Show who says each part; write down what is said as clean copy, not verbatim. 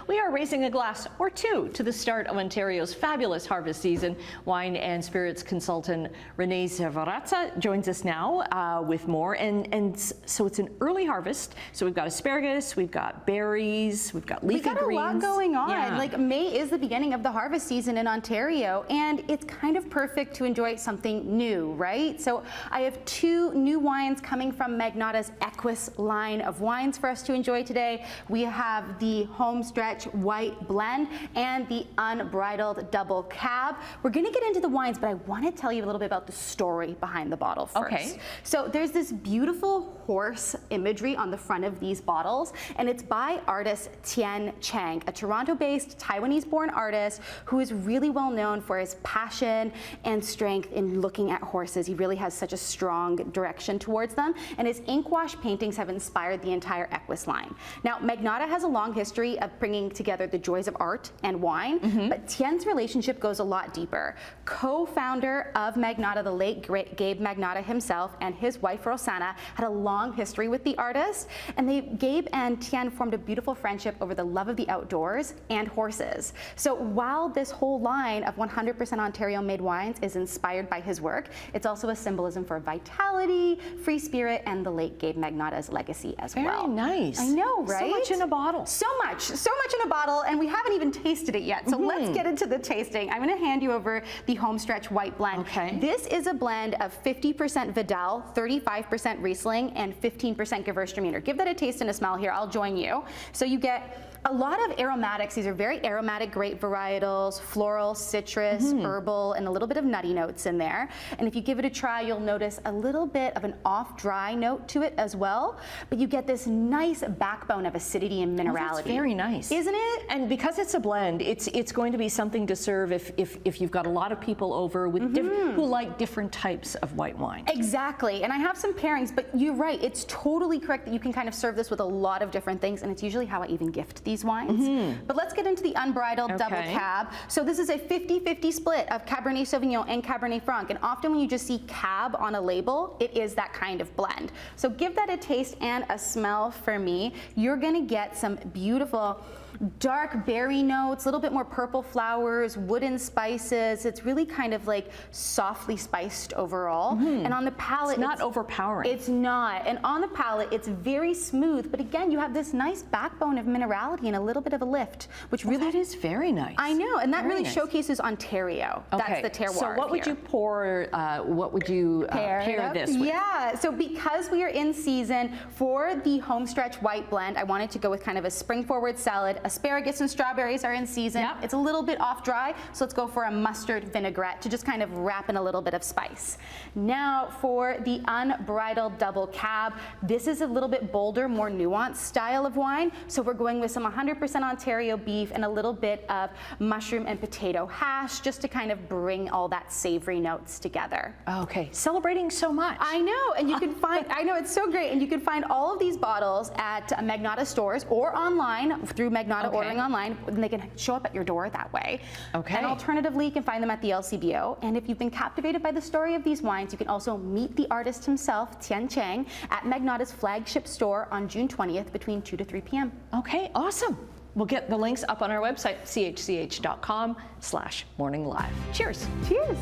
Speaker 1: we are raising a glass or two to the start of Ontario's fabulous harvest season. Wine and spirits consultant Renée Sferrazza joins us now with more. And so it's an early harvest. So we've got asparagus, we've got berries, we've got leafy greens.
Speaker 2: We've got a lot going on.
Speaker 1: Yeah.
Speaker 2: Like May is the beginning of the harvest season in Ontario, and it's kind of perfect to enjoy something new, right? So I have two new wines coming from Magnotta's Equus line of wines for us to enjoy today. We have the Homestretch White Blend and the Unbridled Double Cab. We're going to get into the wines, but I want to tell you a little bit about the story behind the bottle first.
Speaker 1: Okay.
Speaker 2: So there's this beautiful horse imagery on the front of these bottles, and it's by artist Tien Chang, a Toronto-based Taiwanese-born artist who is really well known for his passion and strength in looking at horses. He really has such a strong direction towards them, and his ink wash paintings have inspired the entire Equus line. Now, Magnotta has a long history of bringing together the joys of art and wine, but Tien's relationship goes a lot deeper. Co-founder of Magnotta, the late great Gabe Magnotta himself, and his wife Rosanna had a long history with the artist, and Gabe and Tien formed a beautiful friendship over the love of the outdoors and horses. So while this whole line of 100% Ontario-made wines is inspired by his work, it's also a symbolism for vitality, free spirit, and the late Gabe Magnotta's legacy as well.
Speaker 1: Very nice.
Speaker 2: I know, right?
Speaker 1: So much in a bottle.
Speaker 2: So much in a bottle, and we haven't even tasted it yet. So let's get into the tasting. I'm going to hand you over the Homestretch White Blend.
Speaker 1: Okay.
Speaker 2: This is a blend of 50% Vidal, 35% Riesling, and 15% Gewürztraminer. Give that a taste and a smell here. I'll join you. So you get a lot of aromatics. These are very aromatic grape varietals, floral, citrus, herbal, and a little bit of nutty notes in there. And if you give it a try, you'll notice a little bit of an off-dry note to it as well. But you get this nice backbone of acidity and minerality.
Speaker 1: Oh, that's very nice.
Speaker 2: Isn't it?
Speaker 1: And because it's a blend, it's going to be something to serve if you've got a lot of people over with who like different types of white wine.
Speaker 2: Exactly. And I have some pairings, but you're right. It's totally correct that you can kind of serve this with a lot of different things, and it's usually how I even gift these wines. But let's get into the Unbridled Double Cab. So this is a 50-50 split of Cabernet Sauvignon and Cabernet Franc, and often when you just see Cab on a label, it is that kind of blend. So give that a taste and a smell for me. You're gonna get some beautiful dark berry notes, a little bit more purple flowers, wooden spices. It's really kind of like softly spiced overall. And on the palate,
Speaker 1: It's not overpowering.
Speaker 2: It's not. And on the palate, it's very smooth. But again, you have this nice backbone of minerality and a little bit of a lift, which really
Speaker 1: that is very nice.
Speaker 2: I know, and that
Speaker 1: Very
Speaker 2: really
Speaker 1: nice.
Speaker 2: showcases Ontario.
Speaker 1: Okay.
Speaker 2: That's the terroir.
Speaker 1: So what would you pour? What would you pair this with?
Speaker 2: Yeah. So because we are in season for the Homestretch White Blend, I wanted to go with kind of a spring-forward salad. Asparagus and strawberries are in season.
Speaker 1: Yep.
Speaker 2: It's a little bit off dry, so let's go for a mustard vinaigrette to just kind of wrap in a little bit of spice. Now for the Unbridled Double Cab, this is a little bit bolder, more nuanced style of wine. So we're going with some 100% Ontario beef and a little bit of mushroom and potato hash just to kind of bring all that savory notes together.
Speaker 1: Okay, celebrating so much.
Speaker 2: I know, and you can find, I know it's so great, and you can find all of these bottles at Magnotta stores or online through Magnotta ordering online, and they can show up at your door that way.
Speaker 1: Okay.
Speaker 2: And alternatively, you can find them at the LCBO. And if you've been captivated by the story of these wines, you can also meet the artist himself, Tien Chang, at Magnotta's flagship store on June 20th between 2 to 3 p.m.
Speaker 1: Okay, awesome. We'll get the links up on our website, chch.com/morninglive. Cheers.
Speaker 2: Cheers.